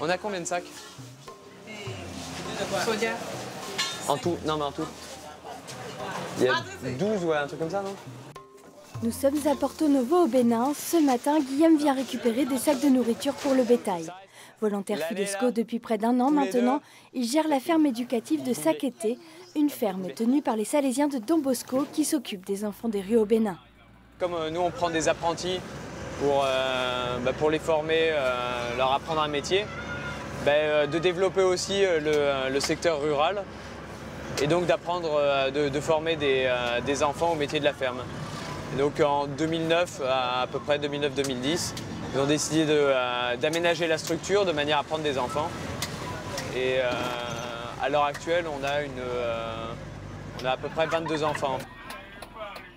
On a combien de sacs? Soja. En tout? Non, mais en tout. Il y a 12, ouais, un truc comme ça, non? Nous sommes à Porto Novo au Bénin. Ce matin, Guillaume vient récupérer des sacs de nourriture pour le bétail. Volontaire Fidesco depuis près d'1 an maintenant, il gère la ferme éducative de Sakété, une ferme tenue par les Salésiens de Don Bosco qui s'occupent des enfants des rues au Bénin. Comme nous, on prend des apprentis pour les former, leur apprendre un métier, de développer aussi le secteur rural et donc d'apprendre, de former des enfants au métier de la ferme. Et donc en 2009, à peu près 2009-2010, ils ont décidé d'aménager la structure de manière à prendre des enfants. Et à l'heure actuelle, on a à peu près 22 enfants.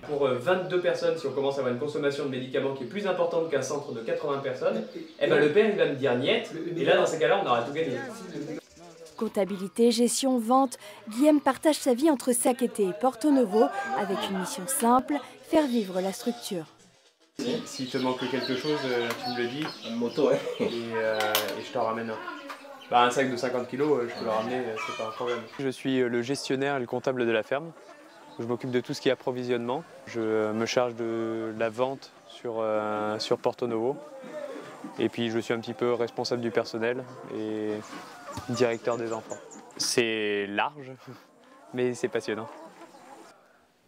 Pour 22 personnes, si on commence à avoir une consommation de médicaments qui est plus importante qu'un centre de 80 personnes, le père il va me dire niet, et là dans ces cas-là, on aura tout gagné. Comptabilité, gestion, vente, Guillaume partage sa vie entre Sakété et Porto Novo avec une mission simple, faire vivre la structure. S'il te manque quelque chose, tu me le dis. Une moto, ouais. Et je t'en ramène un. Un sac de 50 kg, je peux le ramener, c'est pas un problème. Je suis le gestionnaire et le comptable de la ferme. Je m'occupe de tout ce qui est approvisionnement. Je me charge de la vente sur Porto Novo. Et puis je suis un petit peu responsable du personnel et directeur des enfants. C'est large, mais c'est passionnant.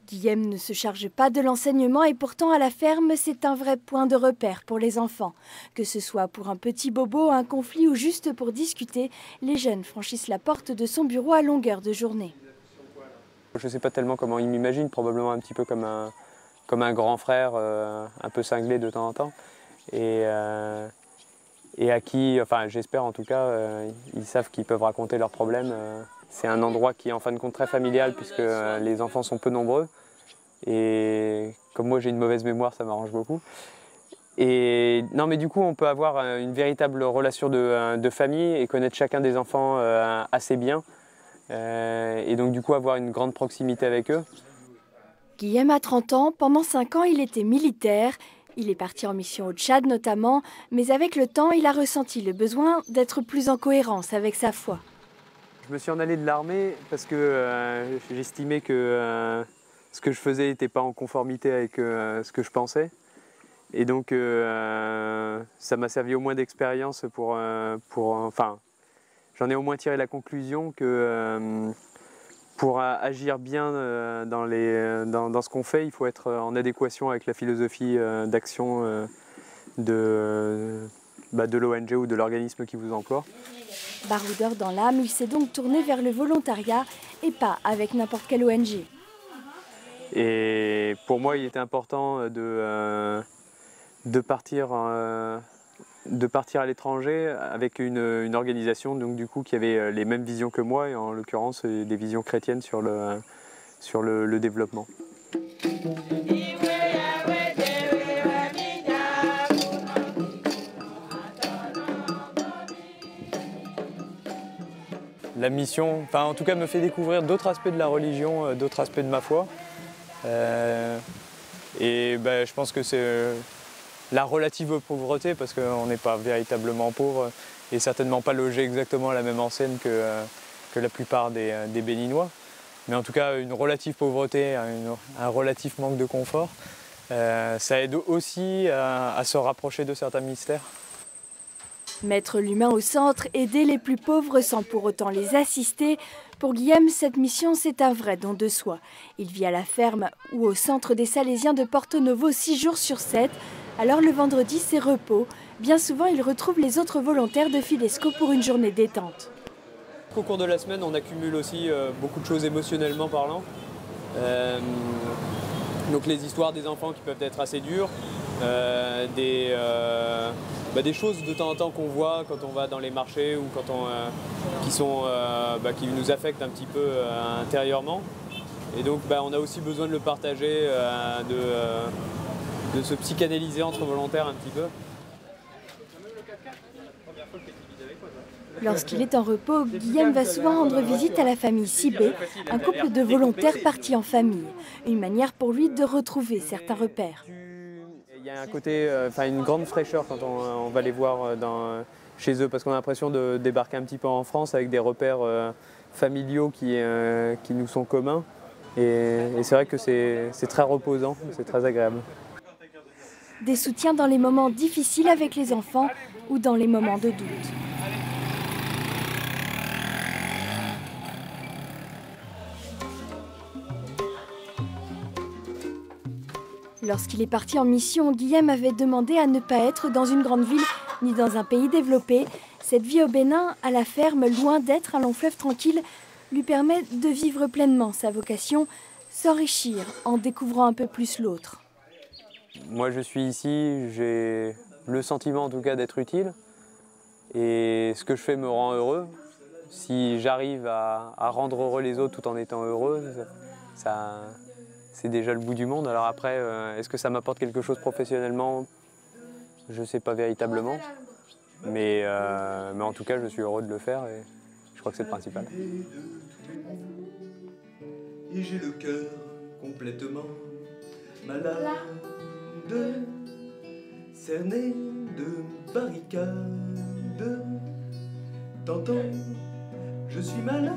Guillaume ne se charge pas de l'enseignement et pourtant à la ferme, c'est un vrai point de repère pour les enfants. Que ce soit pour un petit bobo, un conflit ou juste pour discuter, les jeunes franchissent la porte de son bureau à longueur de journée. Je ne sais pas tellement comment il m'imagine, probablement un petit peu comme un grand frère, un peu cinglé de temps en temps. Et à qui, enfin j'espère en tout cas, ils savent qu'ils peuvent raconter leurs problèmes. C'est un endroit qui est en fin de compte très familial puisque les enfants sont peu nombreux. Et comme moi j'ai une mauvaise mémoire, ça m'arrange beaucoup. Et non mais du coup on peut avoir une véritable relation de famille et connaître chacun des enfants assez bien. Et donc du coup avoir une grande proximité avec eux. Guillaume a 30 ans, pendant 5 ans il était militaire. Il est parti en mission au Tchad notamment, mais avec le temps il a ressenti le besoin d'être plus en cohérence avec sa foi. Je me suis en allé de l'armée parce que j'estimais que ce que je faisais n'était pas en conformité avec ce que je pensais. Et donc ça m'a servi au moins d'expérience enfin, j'en ai au moins tiré la conclusion que pour agir bien dans ce qu'on fait, il faut être en adéquation avec la philosophie d'action de l'ONG ou de l'organisme qui vous emploie. Baroudeur dans l'âme, il s'est donc tourné vers le volontariat et pas avec n'importe quelle ONG. Et pour moi, il était important de partir à l'étranger avec une organisation donc, du coup, qui avait les mêmes visions que moi, et en l'occurrence des visions chrétiennes sur le développement. La mission, enfin, en tout cas, me fait découvrir d'autres aspects de la religion, d'autres aspects de ma foi. Je pense que c'est la relative pauvreté, parce qu'on n'est pas véritablement pauvre et certainement pas logé exactement à la même enseigne que la plupart des Béninois. Mais en tout cas, une relative pauvreté, un relatif manque de confort, ça aide aussi à se rapprocher de certains mystères. Mettre l'humain au centre, aider les plus pauvres sans pour autant les assister. Pour Guillaume, cette mission, c'est un vrai don de soi. Il vit à la ferme ou au centre des Salésiens de Porto Novo 6 jours sur 7. Alors le vendredi, c'est repos. Bien souvent, il retrouve les autres volontaires de Fidesco pour une journée détente. Au cours de la semaine, on accumule aussi beaucoup de choses émotionnellement parlant. Donc les histoires des enfants qui peuvent être assez dures, des choses de temps en temps qu'on voit quand on va dans les marchés ou qui nous affectent un petit peu intérieurement. Et donc on a aussi besoin de le partager, de se psychanalyser entre volontaires un petit peu. Lorsqu'il est en repos, Guillaume va souvent rendre visite à la famille Sibé, un couple de volontaires partis en famille. Une manière pour lui de retrouver certains repères. Il y a un côté, une grande fraîcheur quand on va les voir chez eux, parce qu'on a l'impression de débarquer un petit peu en France avec des repères familiaux qui nous sont communs. Et c'est vrai que c'est très reposant, c'est très agréable. Des soutiens dans les moments difficiles avec les enfants ou dans les moments de doute. Lorsqu'il est parti en mission, Guillaume avait demandé à ne pas être dans une grande ville ni dans un pays développé. Cette vie au Bénin, à la ferme, loin d'être un long fleuve tranquille, lui permet de vivre pleinement sa vocation, s'enrichir en découvrant un peu plus l'autre. Moi je suis ici, j'ai le sentiment en tout cas d'être utile et ce que je fais me rend heureux. Si j'arrive à rendre heureux les autres tout en étant heureux, c'est déjà le bout du monde. Alors après, est-ce que ça m'apporte quelque chose professionnellement? Je ne sais pas véritablement. Mais en tout cas, je suis heureux de le faire et je crois que c'est le principal. Et j'ai le cœur complètement malade, cerné de barricades. T'entends, je suis malade.